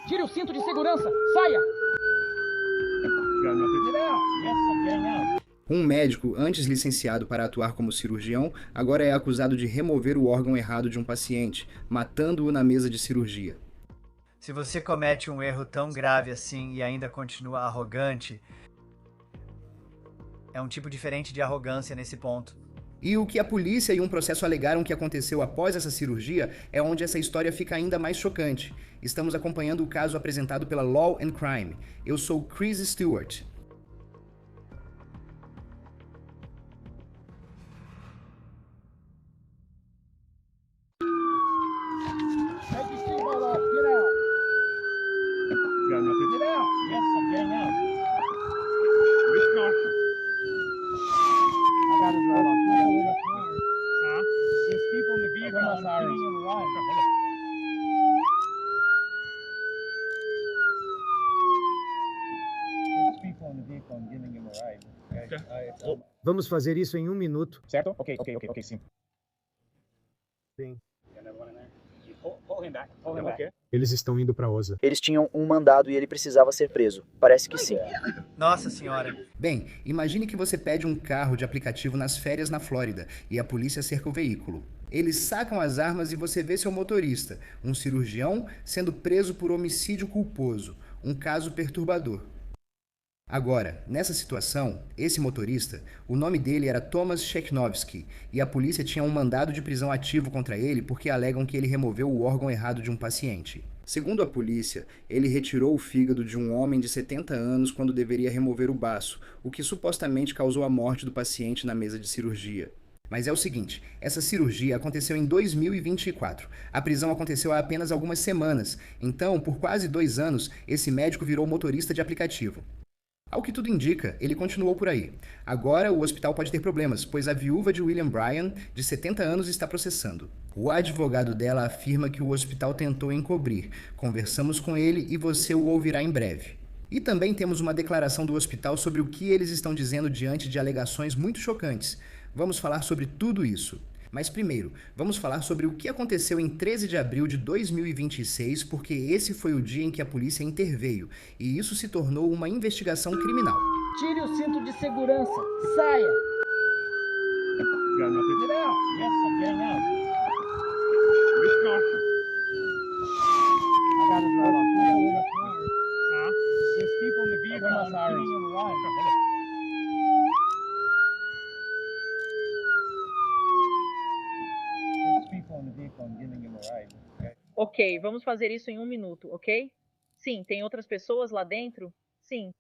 Tire o cinto de segurança! Saia! Um médico, antes licenciado para atuar como cirurgião, agora é acusado de remover o órgão errado de um paciente, matando-o na mesa de cirurgia. Se você comete um erro tão grave assim e ainda continua arrogante, é um tipo diferente de arrogância nesse ponto. E o que a polícia e um processo alegaram que aconteceu após essa cirurgia é onde essa história fica ainda mais chocante. Estamos acompanhando o caso apresentado pela Law and Crime. Eu sou Chris Stewart. Vamos fazer isso em 1 minuto. Certo? Ok, sim. Sim. Okay. Eles estão indo para Osa. Eles tinham um mandado e ele precisava ser preso. Parece que sim. Nossa senhora. Bem, imagine que você pede um carro de aplicativo nas férias na Flórida e a polícia cerca o veículo. Eles sacam as armas e você vê seu motorista, um cirurgião, sendo preso por homicídio culposo, um caso perturbador. Agora, nessa situação, esse motorista, o nome dele era Thomas Cheknovsky e a polícia tinha um mandado de prisão ativo contra ele porque alegam que ele removeu o órgão errado de um paciente. Segundo a polícia, ele retirou o fígado de um homem de 70 anos quando deveria remover o baço, o que supostamente causou a morte do paciente na mesa de cirurgia. Mas é o seguinte, essa cirurgia aconteceu em 2024. A prisão aconteceu há apenas algumas semanas, então, por quase 2 anos, esse médico virou motorista de aplicativo. Ao que tudo indica, ele continuou por aí. Agora, o hospital pode ter problemas, pois a viúva de William Bryan, de 70 anos, está processando. O advogado dela afirma que o hospital tentou encobrir. Conversamos com ele e você o ouvirá em breve. E também temos uma declaração do hospital sobre o que eles estão dizendo diante de alegações muito chocantes. Vamos falar sobre tudo isso. Mas primeiro, vamos falar sobre o que aconteceu em 13 de abril de 2026, porque esse foi o dia em que a polícia interveio, e isso se tornou uma investigação criminal. Tire o cinto de segurança! Saia! Ok, vamos fazer isso em 1 minuto, ok? Sim, tem outras pessoas lá dentro? Sim.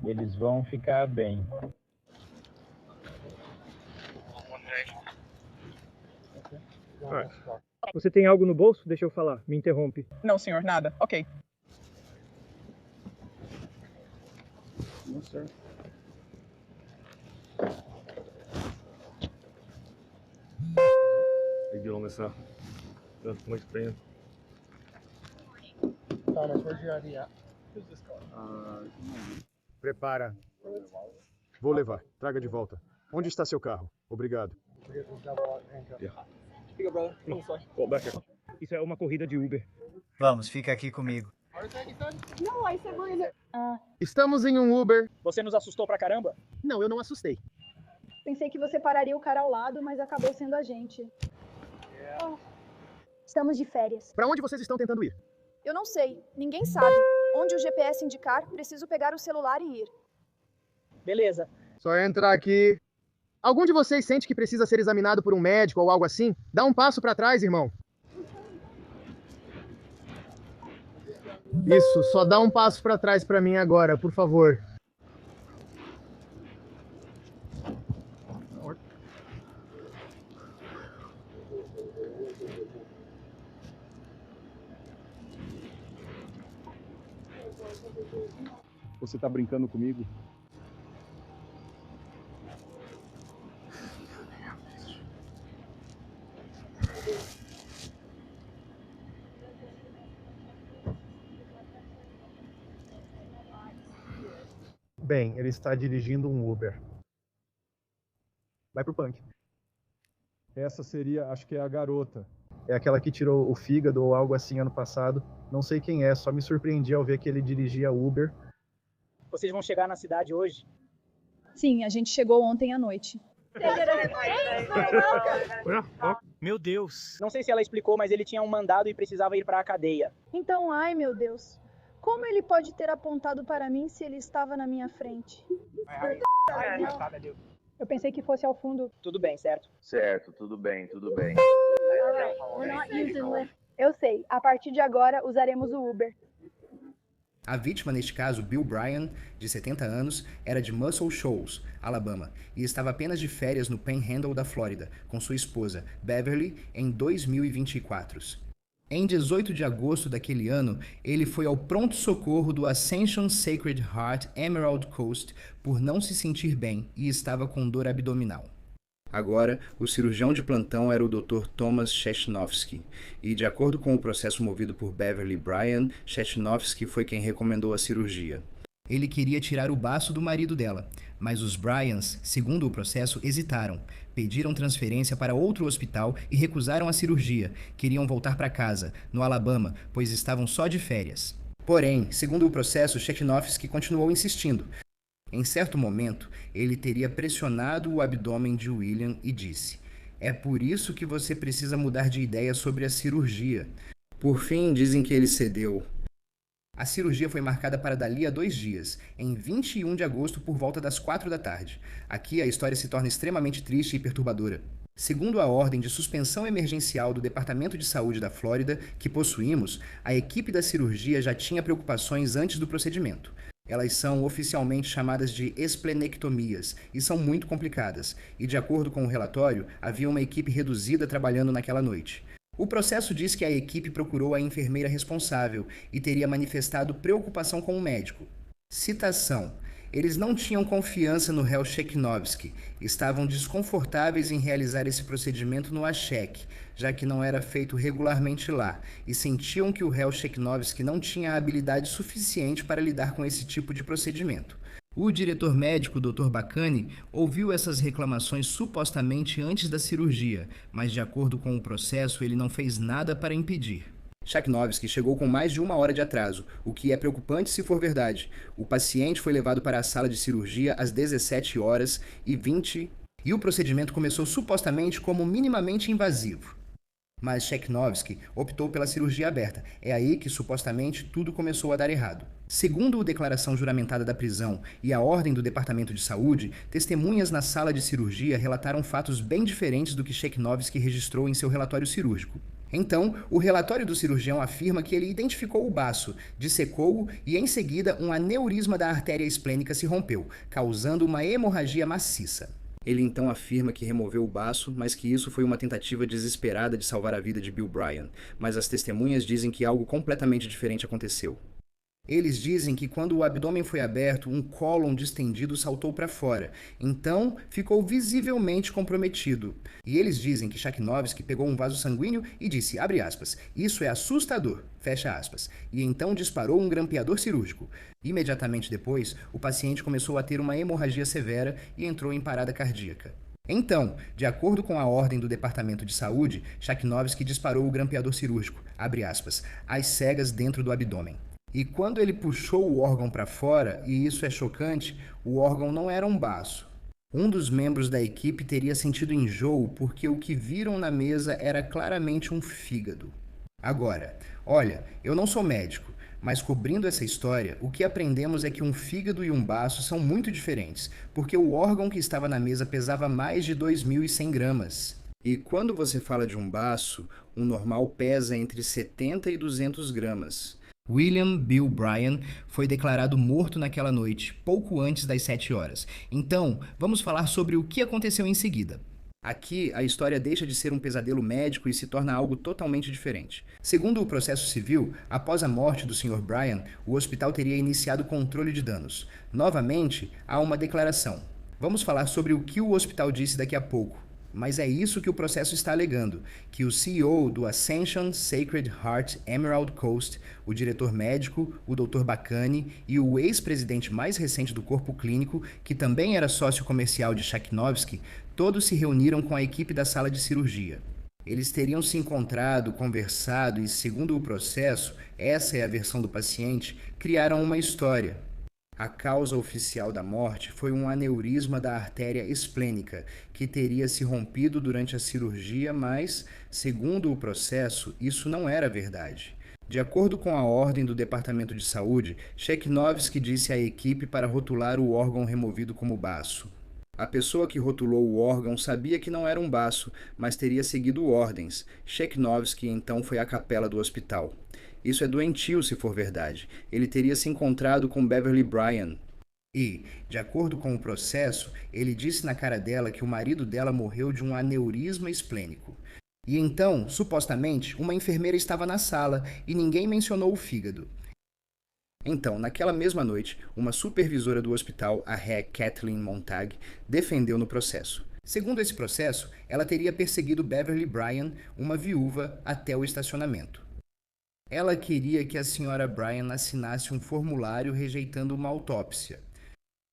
Eles vão ficar bem. Você tem algo no bolso? Deixa eu falar. Me interrompe. Não, senhor, nada. Ok. No, sir. Muito estranho. Prepara. Vou levar. Traga de volta. Onde está seu carro? Obrigado. Isso é uma corrida de Uber. Vamos, fica aqui comigo. Estamos em um Uber. Você nos assustou pra caramba? Não, eu não assustei. Pensei que você pararia o cara ao lado, mas acabou sendo a gente. Estamos de férias. Para onde vocês estão tentando ir? Eu não sei. Ninguém sabe. Onde o GPS indicar, preciso pegar o celular e ir. Beleza. Só entrar aqui. Algum de vocês sente que precisa ser examinado por um médico ou algo assim? Dá um passo para trás, irmão. Isso, só dá um passo para trás para mim agora, por favor. Você tá brincando comigo? Bem, ele está dirigindo um Uber. Vai pro punk. Essa seria, acho que é a garota. É aquela que tirou o fígado ou algo assim ano passado. Não sei quem é, só me surpreendi ao ver que ele dirigia Uber. Vocês vão chegar na cidade hoje? Sim, a gente chegou ontem à noite. Meu Deus. Não sei se ela explicou, mas ele tinha um mandado e precisava ir para a cadeia. Então, ai meu Deus. Como ele pode ter apontado para mim se ele estava na minha frente? Eu pensei que fosse ao fundo. Tudo bem, certo? Certo, tudo bem, tudo bem. Eu sei, a partir de agora usaremos o Uber. A vítima, neste caso, Bill Bryan, de 70 anos, era de Muscle Shoals, Alabama, e estava apenas de férias no Panhandle da Flórida, com sua esposa, Beverly, em 2024. Em 18 de agosto daquele ano, ele foi ao pronto-socorro do Ascension Sacred Heart Emerald Coast por não se sentir bem e estava com dor abdominal. Agora, o cirurgião de plantão era o Dr. Thomas Chesnovsky, e de acordo com o processo movido por Beverly Bryan, Chesnovsky foi quem recomendou a cirurgia. Ele queria tirar o baço do marido dela, mas os Bryans, segundo o processo, hesitaram, pediram transferência para outro hospital e recusaram a cirurgia. Queriam voltar para casa, no Alabama, pois estavam só de férias. Porém, segundo o processo, Chesnovsky continuou insistindo. Em certo momento, ele teria pressionado o abdômen de William e disse: "É por isso que você precisa mudar de ideia sobre a cirurgia." Por fim, dizem que ele cedeu. A cirurgia foi marcada para dali a 2 dias, em 21 de agosto por volta das 4 da tarde. Aqui a história se torna extremamente triste e perturbadora. Segundo a ordem de suspensão emergencial do Departamento de Saúde da Flórida, que possuímos, a equipe da cirurgia já tinha preocupações antes do procedimento. Elas são oficialmente chamadas de esplenectomias e são muito complicadas, e de acordo com o relatório, havia uma equipe reduzida trabalhando naquela noite. O processo diz que a equipe procurou a enfermeira responsável e teria manifestado preocupação com o médico. Citação: "Eles não tinham confiança no réu Chesnovsky, estavam desconfortáveis em realizar esse procedimento no ASHEC, já que não era feito regularmente lá, e sentiam que o réu Chesnovsky não tinha a habilidade suficiente para lidar com esse tipo de procedimento." O diretor médico, Dr. Bacani, ouviu essas reclamações supostamente antes da cirurgia, mas de acordo com o processo, ele não fez nada para impedir. Chesnovsky chegou com mais de 1 hora de atraso, o que é preocupante se for verdade. O paciente foi levado para a sala de cirurgia às 17h20 e o procedimento começou supostamente como minimamente invasivo. Mas Chesnovsky optou pela cirurgia aberta. É aí que supostamente tudo começou a dar errado. Segundo a declaração juramentada da prisão e a ordem do Departamento de Saúde, testemunhas na sala de cirurgia relataram fatos bem diferentes do que Chesnovsky registrou em seu relatório cirúrgico. Então, o relatório do cirurgião afirma que ele identificou o baço, dissecou-o e, em seguida, um aneurisma da artéria esplênica se rompeu, causando uma hemorragia maciça. Ele então afirma que removeu o baço, mas que isso foi uma tentativa desesperada de salvar a vida de Bill Bryan, mas as testemunhas dizem que algo completamente diferente aconteceu. Eles dizem que quando o abdômen foi aberto, um cólon distendido saltou para fora, então ficou visivelmente comprometido. E eles dizem que Chesnovsky pegou um vaso sanguíneo e disse, abre aspas, "Isso é assustador", fecha aspas, e então disparou um grampeador cirúrgico. Imediatamente depois, o paciente começou a ter uma hemorragia severa e entrou em parada cardíaca. Então, de acordo com a ordem do Departamento de Saúde, Chesnovsky disparou o grampeador cirúrgico, abre aspas, às cegas dentro do abdômen. E quando ele puxou o órgão para fora, e isso é chocante, o órgão não era um baço. Um dos membros da equipe teria sentido enjoo porque o que viram na mesa era claramente um fígado. Agora, olha, eu não sou médico, mas cobrindo essa história, o que aprendemos é que um fígado e um baço são muito diferentes, porque o órgão que estava na mesa pesava mais de 2.100 gramas. E quando você fala de um baço, um normal pesa entre 70 e 200 gramas. William Bill Bryan foi declarado morto naquela noite, pouco antes das 7 horas. Então, vamos falar sobre o que aconteceu em seguida. Aqui, a história deixa de ser um pesadelo médico e se torna algo totalmente diferente. Segundo o processo civil, após a morte do Sr. Bryan, o hospital teria iniciado controle de danos. Novamente, há uma declaração. Vamos falar sobre o que o hospital disse daqui a pouco. Mas é isso que o processo está alegando, que o CEO do Ascension Sacred Heart Emerald Coast, o diretor médico, o Dr. Bacani e o ex-presidente mais recente do corpo clínico, que também era sócio comercial de Chesnovsky, todos se reuniram com a equipe da sala de cirurgia. Eles teriam se encontrado, conversado e, segundo o processo, essa é a versão do paciente, criaram uma história. A causa oficial da morte foi um aneurisma da artéria esplênica, que teria se rompido durante a cirurgia, mas, segundo o processo, isso não era verdade. De acordo com a ordem do Departamento de Saúde, Cheknovsky disse à equipe para rotular o órgão removido como baço. A pessoa que rotulou o órgão sabia que não era um baço, mas teria seguido ordens. Cheknovsky então foi à capela do hospital. Isso é doentio se for verdade. Ele teria se encontrado com Beverly Bryan. E, de acordo com o processo, ele disse na cara dela que o marido dela morreu de um aneurisma esplênico. E então, supostamente, uma enfermeira estava na sala e ninguém mencionou o fígado. Então, naquela mesma noite, uma supervisora do hospital, a Ré Kathleen Montag, defendeu no processo. Segundo esse processo, ela teria perseguido Beverly Bryan, uma viúva, até o estacionamento. Ela queria que a senhora Bryan assinasse um formulário rejeitando uma autópsia.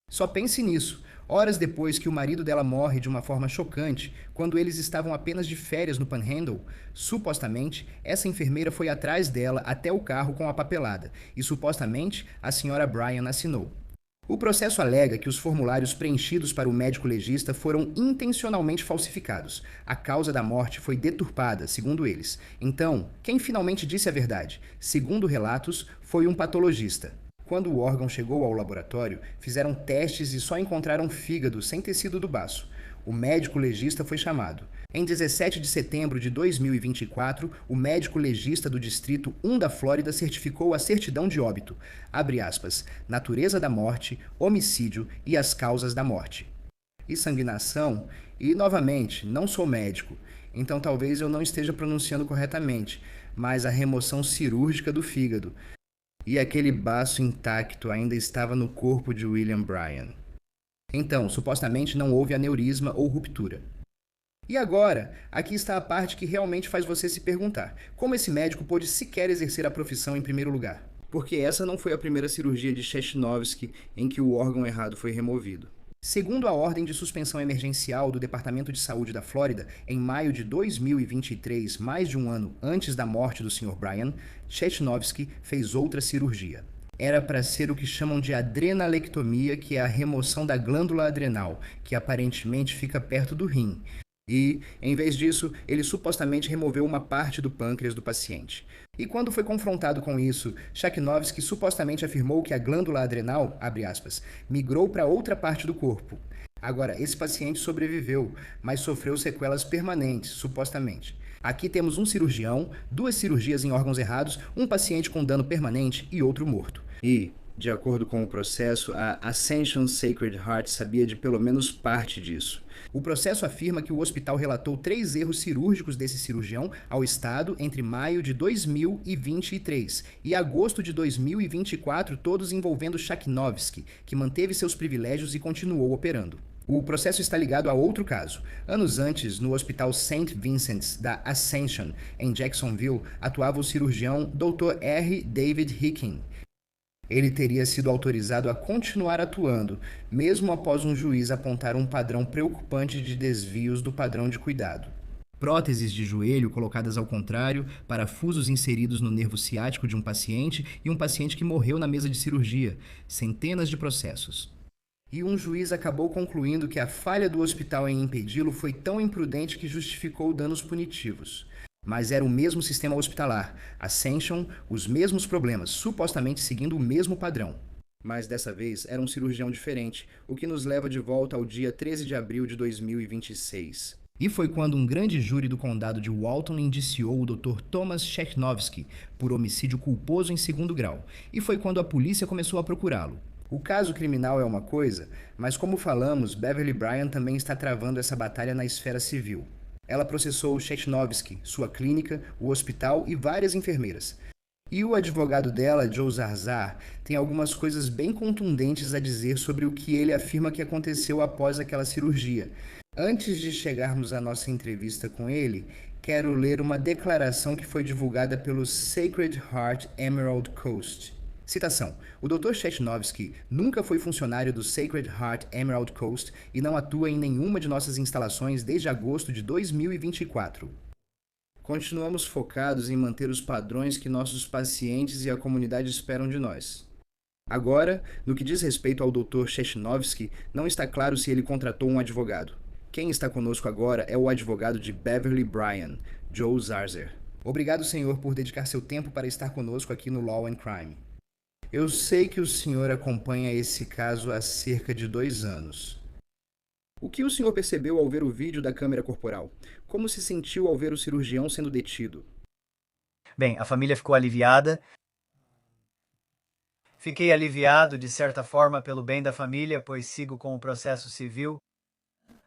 Só pense nisso. Horas depois que o marido dela morre de uma forma chocante, quando eles estavam apenas de férias no Panhandle, supostamente, essa enfermeira foi atrás dela até o carro com a papelada, e supostamente a senhora Bryan assinou. O processo alega que os formulários preenchidos para o médico legista foram intencionalmente falsificados. A causa da morte foi deturpada, segundo eles. Então, quem finalmente disse a verdade? Segundo relatos, foi um patologista. Quando o órgão chegou ao laboratório, fizeram testes e só encontraram fígado sem tecido do baço. O médico legista foi chamado. Em 17 de setembro de 2024, o médico legista do Distrito 1 da Flórida certificou a certidão de óbito. Abre aspas, natureza da morte, homicídio e as causas da morte. E sanguinação? E, novamente, não sou médico, então talvez eu não esteja pronunciando corretamente, mas a remoção cirúrgica do fígado. E aquele baço intacto ainda estava no corpo de William Bryan. Então, supostamente não houve aneurisma ou ruptura. E agora, aqui está a parte que realmente faz você se perguntar: como esse médico pôde sequer exercer a profissão em primeiro lugar? Porque essa não foi a primeira cirurgia de Cheknovsky em que o órgão errado foi removido. Segundo a ordem de suspensão emergencial do Departamento de Saúde da Flórida, em maio de 2023, mais de um ano antes da morte do Sr. Bryan, Cheknovsky fez outra cirurgia. Era para ser o que chamam de adrenalectomia, que é a remoção da glândula adrenal, que aparentemente fica perto do rim. E, em vez disso, ele supostamente removeu uma parte do pâncreas do paciente. E quando foi confrontado com isso, Cheknovsky supostamente afirmou que a glândula adrenal, abre aspas, migrou para outra parte do corpo. Agora, esse paciente sobreviveu, mas sofreu sequelas permanentes, supostamente. Aqui temos um cirurgião, 2 cirurgias em órgãos errados, um paciente com dano permanente e outro morto. E, de acordo com o processo, a Ascension Sacred Heart sabia de pelo menos parte disso. O processo afirma que o hospital relatou 3 erros cirúrgicos desse cirurgião ao Estado entre maio de 2023 e agosto de 2024, todos envolvendo Cheknovsky, que manteve seus privilégios e continuou operando. O processo está ligado a outro caso. Anos antes, no Hospital St. Vincent's da Ascension, em Jacksonville, atuava o cirurgião Dr. R. David Hicken. Ele teria sido autorizado a continuar atuando, mesmo após um juiz apontar um padrão preocupante de desvios do padrão de cuidado. Próteses de joelho colocadas ao contrário, parafusos inseridos no nervo ciático de um paciente e um paciente que morreu na mesa de cirurgia. Centenas de processos. E um juiz acabou concluindo que a falha do hospital em impedi-lo foi tão imprudente que justificou danos punitivos. Mas era o mesmo sistema hospitalar, Ascension, os mesmos problemas, supostamente seguindo o mesmo padrão. Mas dessa vez era um cirurgião diferente, o que nos leva de volta ao dia 13 de abril de 2026. E foi quando um grande júri do condado de Walton indiciou o Dr. Thomas Cheknovsky por homicídio culposo em 2º grau, e foi quando a polícia começou a procurá-lo. O caso criminal é uma coisa, mas como falamos, Beverly Bryan também está travando essa batalha na esfera civil. Ela processou Cheknovsky, sua clínica, o hospital e várias enfermeiras. E o advogado dela, Joe Zarzar, tem algumas coisas bem contundentes a dizer sobre o que ele afirma que aconteceu após aquela cirurgia. Antes de chegarmos à nossa entrevista com ele, quero ler uma declaração que foi divulgada pelo Sacred Heart Emerald Coast. Citação: o Dr. Cheknovsky nunca foi funcionário do Sacred Heart Emerald Coast e não atua em nenhuma de nossas instalações desde agosto de 2024. Continuamos focados em manter os padrões que nossos pacientes e a comunidade esperam de nós. Agora, no que diz respeito ao Dr. Chechnovsky, não está claro se ele contratou um advogado. Quem está conosco agora é o advogado de Beverly Bryan, Joe Zarzer. Obrigado, senhor, por dedicar seu tempo para estar conosco aqui no Law and Crime. Eu sei que o senhor acompanha esse caso há cerca de 2 anos. O que o senhor percebeu ao ver o vídeo da câmera corporal? Como se sentiu ao ver o cirurgião sendo detido? Bem, a família ficou aliviada. Fiquei aliviado, de certa forma, pelo bem da família, pois sigo com o processo civil.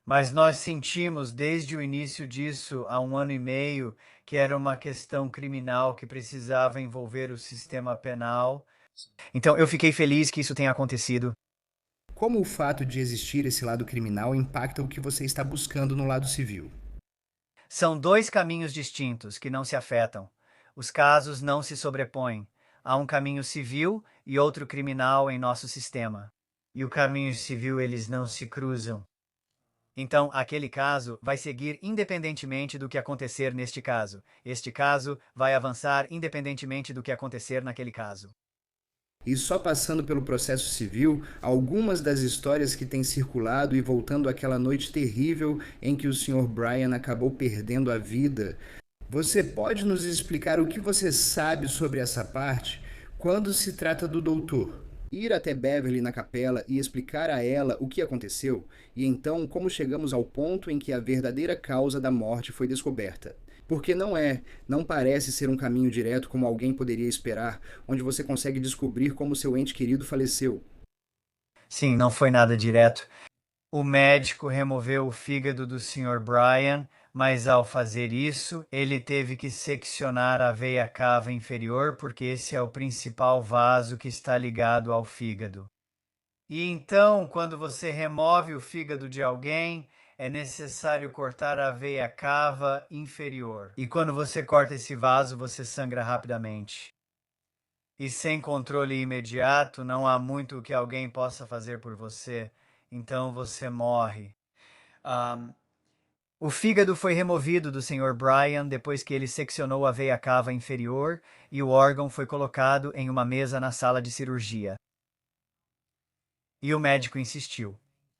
Mas nós sentimos, desde o início disso, há 1 ano e meio, que era uma questão criminal que precisava envolver o sistema penal. Então, eu fiquei feliz que isso tenha acontecido. Como o fato de existir esse lado criminal impacta o que você está buscando no lado civil? São 2 caminhos distintos que não se afetam. Os casos não se sobrepõem. Há um caminho civil e outro criminal em nosso sistema. E o caminho civil, eles não se cruzam. Então, aquele caso vai seguir independentemente do que acontecer neste caso. Este caso vai avançar independentemente do que acontecer naquele caso. E só passando pelo processo civil, algumas das histórias que têm circulado e voltando àquela noite terrível em que o Sr. Bryan acabou perdendo a vida. Você pode nos explicar o que você sabe sobre essa parte quando se trata do doutor? Ir até Beverly na capela e explicar a ela o que aconteceu, e então como chegamos ao ponto em que a verdadeira causa da morte foi descoberta. Porque não parece ser um caminho direto como alguém poderia esperar, onde você consegue descobrir como seu ente querido faleceu. Sim, não foi nada direto. O médico removeu o fígado do Sr. Bryan, mas ao fazer isso, ele teve que seccionar a veia cava inferior, porque esse é o principal vaso que está ligado ao fígado. E então, quando você remove o fígado de alguém, é necessário cortar a veia cava inferior. E quando você corta esse vaso, você sangra rapidamente. E sem controle imediato, não há muito que alguém possa fazer por você. Então você morre. O fígado foi removido do Sr. Bryan depois que ele seccionou a veia cava inferior e o órgão foi colocado em uma mesa na sala de cirurgia. E o médico insistiu.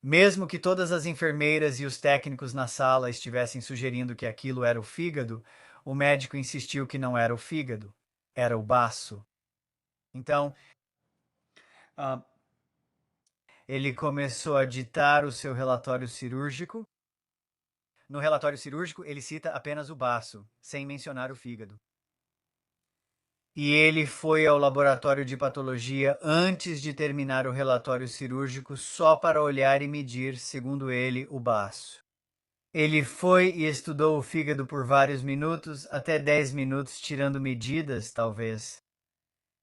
Mesmo que todas as enfermeiras e os técnicos na sala estivessem sugerindo que aquilo era o fígado, o médico insistiu que não era o fígado, era o baço. Então, ele começou a ditar o seu relatório cirúrgico. No relatório cirúrgico, ele cita apenas o baço, sem mencionar o fígado. E ele foi ao laboratório de patologia antes de terminar o relatório cirúrgico só para olhar e medir, segundo ele, o baço. Ele foi e estudou o fígado por vários minutos, até 10 minutos, tirando medidas, talvez.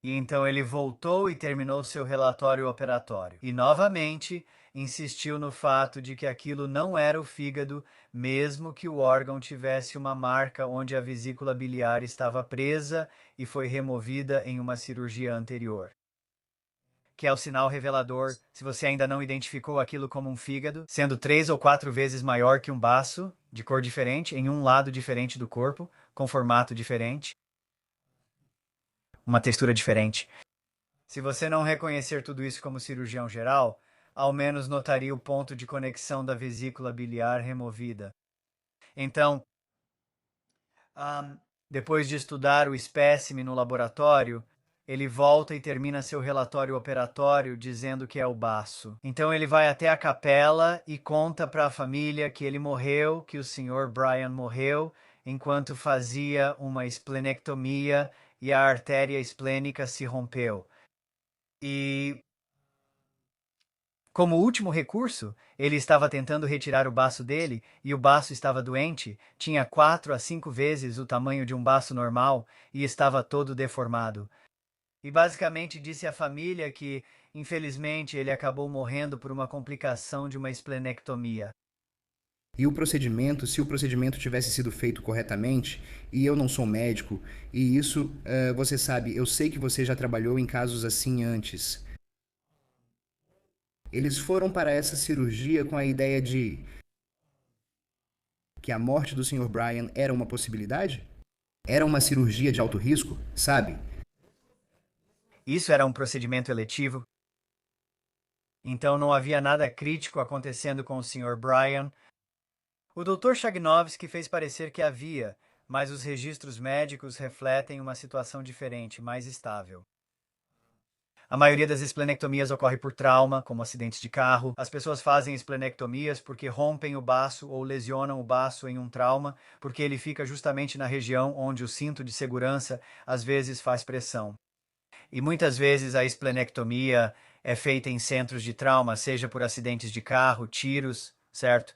E então ele voltou e terminou seu relatório operatório. E novamente insistiu no fato de que aquilo não era o fígado, mesmo que o órgão tivesse uma marca onde a vesícula biliar estava presa e foi removida em uma cirurgia anterior. Que é o sinal revelador, se você ainda não identificou aquilo como um fígado, sendo 3 ou 4 vezes maior que um baço, de cor diferente, em um lado diferente do corpo, com formato diferente, uma textura diferente. Se você não reconhecer tudo isso como cirurgião geral, ao menos notaria o ponto de conexão da vesícula biliar removida. Então, depois de estudar o espécime no laboratório, ele volta e termina seu relatório operatório dizendo que é o baço. Então ele vai até a capela e conta para a família que ele morreu, que o Sr. Bryan morreu, enquanto fazia uma esplenectomia e a artéria esplênica se rompeu. E, como último recurso, ele estava tentando retirar o baço dele e o baço estava doente, tinha 4 a 5 vezes o tamanho de um baço normal e estava todo deformado. E basicamente disse à família que, infelizmente, ele acabou morrendo por uma complicação de uma esplenectomia. E o procedimento, se o procedimento tivesse sido feito corretamente, e eu não sou médico, e isso, você sabe, eu sei que você já trabalhou em casos assim antes. Eles foram para essa cirurgia com a ideia de que a morte do Sr. Bryan era uma possibilidade? Era uma cirurgia de alto risco, sabe? Isso era um procedimento eletivo. Então não havia nada crítico acontecendo com o Sr. Bryan. O Dr. Chagnovski fez parecer que havia, mas os registros médicos refletem uma situação diferente, mais estável. A maioria das esplenectomias ocorre por trauma, como acidentes de carro. As pessoas fazem esplenectomias porque rompem o baço ou lesionam o baço em um trauma, porque ele fica justamente na região onde o cinto de segurança às vezes faz pressão. E muitas vezes a esplenectomia é feita em centros de trauma, seja por acidentes de carro, tiros, certo?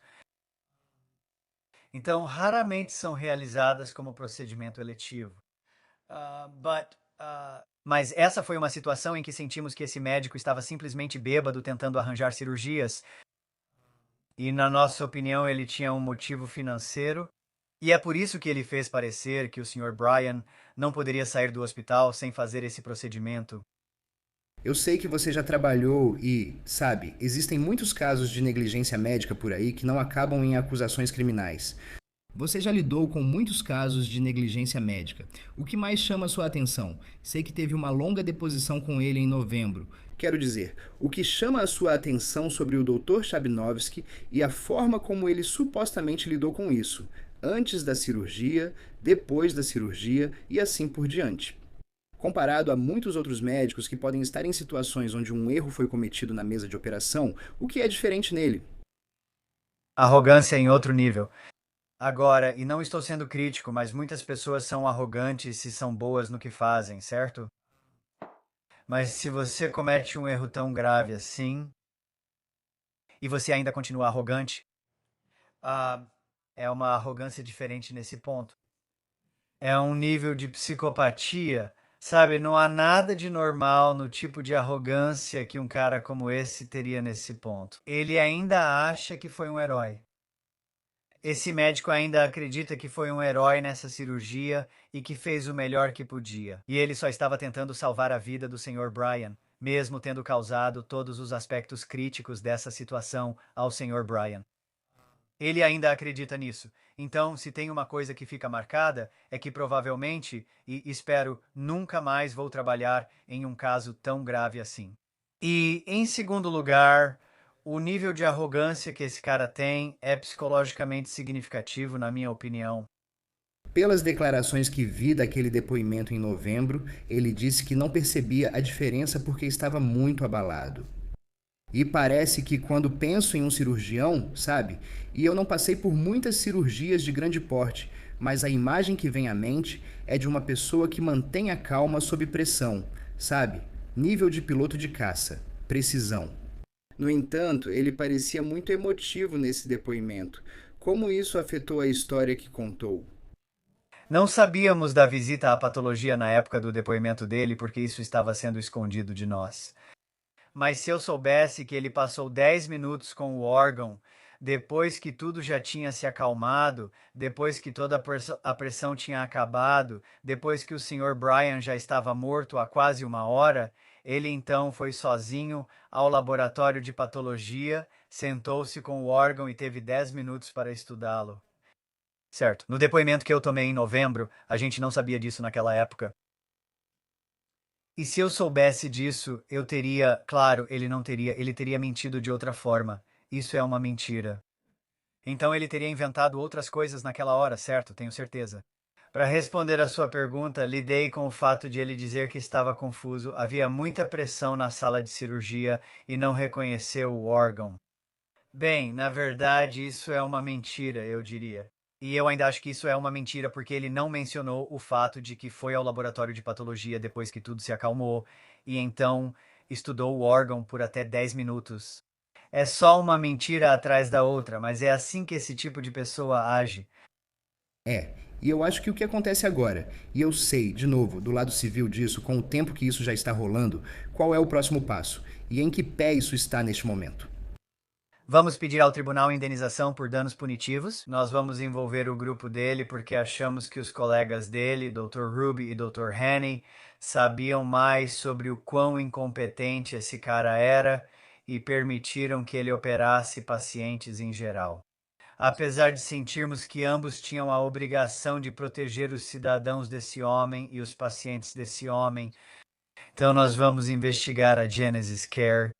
Então, raramente são realizadas como procedimento eletivo. Mas essa foi uma situação em que sentimos que esse médico estava simplesmente bêbado tentando arranjar cirurgias. E, na nossa opinião, ele tinha um motivo financeiro. E é por isso que ele fez parecer que o Sr. Bryan não poderia sair do hospital sem fazer esse procedimento. Eu sei que você já trabalhou e, sabe, existem muitos casos de negligência médica por aí que não acabam em acusações criminais. Você já lidou com muitos casos de negligência médica. O que mais chama sua atenção? Sei que teve uma longa deposição com ele em novembro. Quero dizer, o que chama a sua atenção sobre o Dr. Chagnovski e a forma como ele supostamente lidou com isso, antes da cirurgia, depois da cirurgia e assim por diante. Comparado a muitos outros médicos que podem estar em situações onde um erro foi cometido na mesa de operação, o que é diferente nele? Arrogância em outro nível. Agora, e não estou sendo crítico, mas muitas pessoas são arrogantes se são boas no que fazem, certo? Mas se você comete um erro tão grave assim, e você ainda continua arrogante, é uma arrogância diferente nesse ponto. É um nível de psicopatia, sabe? Não há nada de normal no tipo de arrogância que um cara como esse teria nesse ponto. Ele ainda acha que foi um herói. Esse médico ainda acredita que foi um herói nessa cirurgia e que fez o melhor que podia. E ele só estava tentando salvar a vida do Sr. Bryan, mesmo tendo causado todos os aspectos críticos dessa situação ao Sr. Bryan. Ele ainda acredita nisso. Então, se tem uma coisa que fica marcada, é que provavelmente, e espero, nunca mais vou trabalhar em um caso tão grave assim. E, em segundo lugar, o nível de arrogância que esse cara tem é psicologicamente significativo, na minha opinião. Pelas declarações que vi daquele depoimento em novembro, ele disse que não percebia a diferença porque estava muito abalado. E parece que quando penso em um cirurgião, sabe? E eu não passei por muitas cirurgias de grande porte, mas a imagem que vem à mente é de uma pessoa que mantém a calma sob pressão, sabe? Nível de piloto de caça, precisão. No entanto, ele parecia muito emotivo nesse depoimento. Como isso afetou a história que contou? Não sabíamos da visita à patologia na época do depoimento dele porque isso estava sendo escondido de nós. Mas se eu soubesse que ele passou 10 minutos com o órgão, depois que tudo já tinha se acalmado, depois que toda a pressão tinha acabado, depois que o Sr. Bryan já estava morto há quase uma hora, ele então foi sozinho ao laboratório de patologia, sentou-se com o órgão e teve 10 minutos para estudá-lo. Certo. No depoimento que eu tomei em novembro, a gente não sabia disso naquela época. E se eu soubesse disso, eu teria... Claro, ele não teria. Ele teria mentido de outra forma. Isso é uma mentira. Então ele teria inventado outras coisas naquela hora, certo? Tenho certeza. Para responder a sua pergunta, lidei com o fato de ele dizer que estava confuso. Havia muita pressão na sala de cirurgia e não reconheceu o órgão. Bem, na verdade, isso é uma mentira, eu diria. E eu ainda acho que isso é uma mentira porque ele não mencionou o fato de que foi ao laboratório de patologia depois que tudo se acalmou e então estudou o órgão por até 10 minutos. É só uma mentira atrás da outra, mas é assim que esse tipo de pessoa age. E eu acho que o que acontece agora, e eu sei, de novo, do lado civil disso, com o tempo que isso já está rolando, qual é o próximo passo e em que pé isso está neste momento. Vamos pedir ao tribunal indenização por danos punitivos. Nós vamos envolver o grupo dele porque achamos que os colegas dele, Dr. Ruby e Dr. Haney, sabiam mais sobre o quão incompetente esse cara era e permitiram que ele operasse pacientes em geral. apesar de sentirmos que ambos tinham a obrigação de proteger os cidadãos desse homem e os pacientes desse homem. Então nós vamos investigar a Genesis Care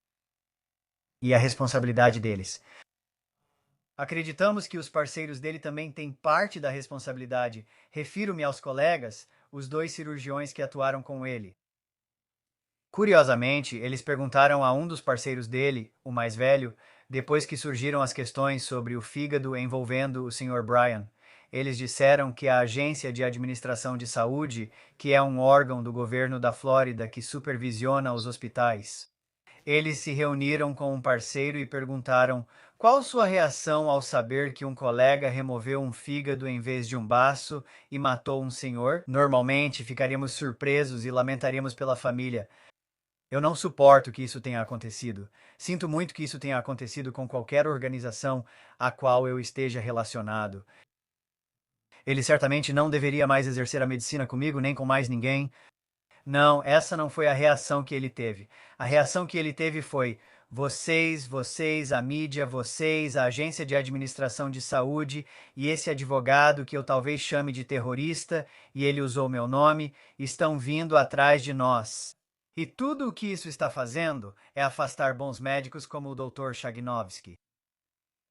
e a responsabilidade deles. Acreditamos que os parceiros dele também têm parte da responsabilidade. Refiro-me aos colegas, os 2 cirurgiões que atuaram com ele. Curiosamente, eles perguntaram a um dos parceiros dele, o mais velho, depois que surgiram as questões sobre o fígado envolvendo o Sr. Bryan. Eles disseram que a Agência de Administração de Saúde, que é um órgão do governo da Flórida que supervisiona os hospitais, eles se reuniram com um parceiro e perguntaram qual sua reação ao saber que um colega removeu um fígado em vez de um baço e matou um senhor. Normalmente ficaríamos surpresos e lamentaríamos pela família. Eu não suporto que isso tenha acontecido. Sinto muito que isso tenha acontecido com qualquer organização a qual eu esteja relacionado. Ele certamente não deveria mais exercer a medicina comigo, nem com mais ninguém. Não, essa não foi a reação que ele teve. A reação que ele teve foi: vocês, a mídia, vocês, a Agência de Administração de Saúde e esse advogado que eu talvez chame de terrorista, e ele usou meu nome, estão vindo atrás de nós. E tudo o que isso está fazendo é afastar bons médicos como o Dr. Chagnovsky.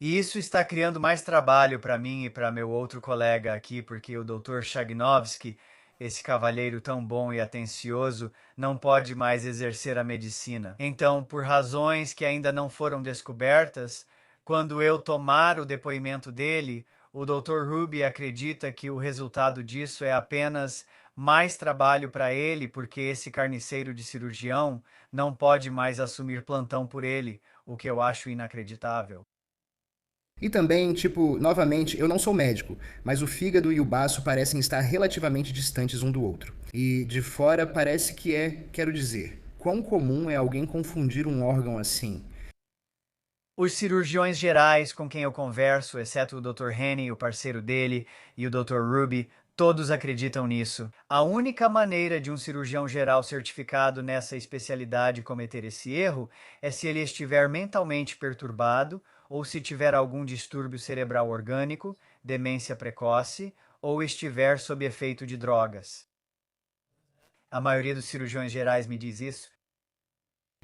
E isso está criando mais trabalho para mim e para meu outro colega aqui, porque o Dr. Chagnovsky, esse cavalheiro tão bom e atencioso, não pode mais exercer a medicina. Então, por razões que ainda não foram descobertas, quando eu tomar o depoimento dele, o Dr. Ruby acredita que o resultado disso é apenas mais trabalho para ele, porque esse carniceiro de cirurgião não pode mais assumir plantão por ele, o que eu acho inacreditável. E também, novamente, eu não sou médico, mas o fígado e o baço parecem estar relativamente distantes um do outro. E de fora parece que quero dizer, quão comum é alguém confundir um órgão assim? Os cirurgiões gerais com quem eu converso, exceto o Dr. Henny, o parceiro dele, e o Dr. Ruby, todos acreditam nisso. A única maneira de um cirurgião geral certificado nessa especialidade cometer esse erro é se ele estiver mentalmente perturbado ou se tiver algum distúrbio cerebral orgânico, demência precoce ou estiver sob efeito de drogas. A maioria dos cirurgiões gerais me diz isso.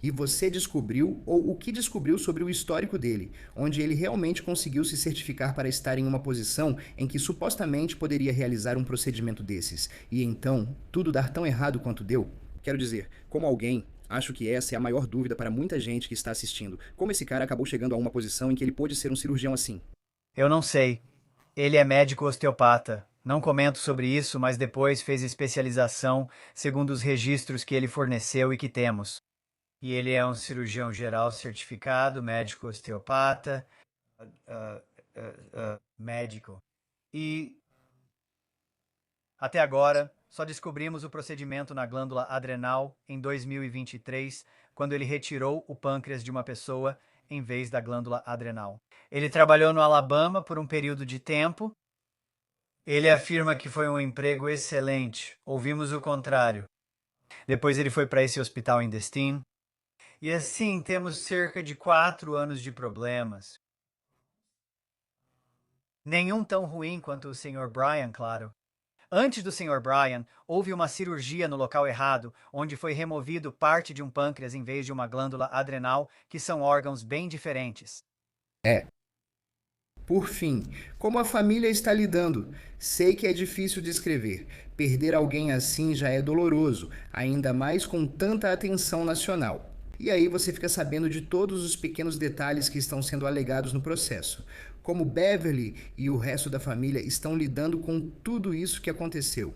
E você descobriu, ou o que descobriu sobre o histórico dele, onde ele realmente conseguiu se certificar para estar em uma posição em que supostamente poderia realizar um procedimento desses, e então tudo dar tão errado quanto deu? Quero dizer, como alguém, acho que essa é a maior dúvida para muita gente que está assistindo. Como esse cara acabou chegando a uma posição em que ele pôde ser um cirurgião assim? Eu não sei. Ele é médico osteopata. Não comento sobre isso, mas depois fez especialização segundo os registros que ele forneceu e que temos. E ele é um cirurgião geral certificado, médico osteopata, médico. E até agora, só descobrimos o procedimento na glândula adrenal em 2023, quando ele retirou o pâncreas de uma pessoa em vez da glândula adrenal. Ele trabalhou no Alabama por um período de tempo. Ele afirma que foi um emprego excelente. Ouvimos o contrário. Depois ele foi para esse hospital em Destin. E assim, temos cerca de 4 anos de problemas. Nenhum tão ruim quanto o Sr. Bryan, claro. Antes do Sr. Bryan, houve uma cirurgia no local errado, onde foi removido parte de um pâncreas em vez de uma glândula adrenal, que são órgãos bem diferentes. Por fim, como a família está lidando? Sei que é difícil descrever. Perder alguém assim já é doloroso, ainda mais com tanta atenção nacional. E aí você fica sabendo de todos os pequenos detalhes que estão sendo alegados no processo. Como Beverly e o resto da família estão lidando com tudo isso que aconteceu.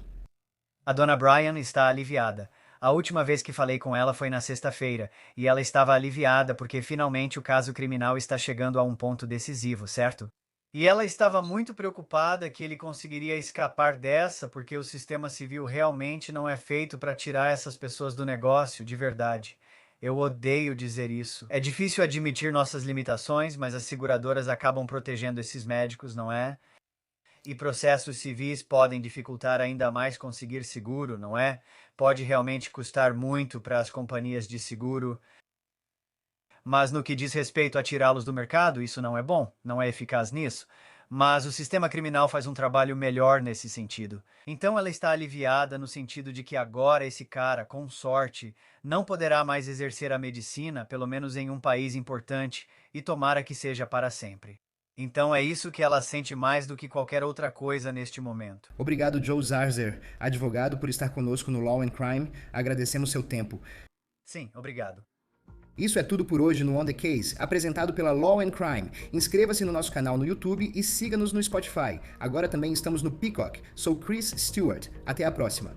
A dona Bryan está aliviada. A última vez que falei com ela foi na sexta-feira, e ela estava aliviada porque finalmente o caso criminal está chegando a um ponto decisivo, certo? E ela estava muito preocupada que ele conseguiria escapar dessa porque o sistema civil realmente não é feito para tirar essas pessoas do negócio, de verdade. Eu odeio dizer isso. É difícil admitir nossas limitações, mas as seguradoras acabam protegendo esses médicos, não é? E processos civis podem dificultar ainda mais conseguir seguro, não é? Pode realmente custar muito para as companhias de seguro. Mas no que diz respeito a tirá-los do mercado, isso não é bom, não é eficaz nisso. mas o sistema criminal faz um trabalho melhor nesse sentido. Então ela está aliviada no sentido de que agora esse cara, com sorte, não poderá mais exercer a medicina, pelo menos em um país importante, e tomara que seja para sempre. Então é isso que ela sente mais do que qualquer outra coisa neste momento. Obrigado, Joe Zarzer, advogado, por estar conosco no Law and Crime. Agradecemos seu tempo. Sim, obrigado. Isso é tudo por hoje no On The Case, apresentado pela Law and Crime. Inscreva-se no nosso canal no YouTube e siga-nos no Spotify. Agora também estamos no Peacock. Sou Chris Stewart. Até a próxima.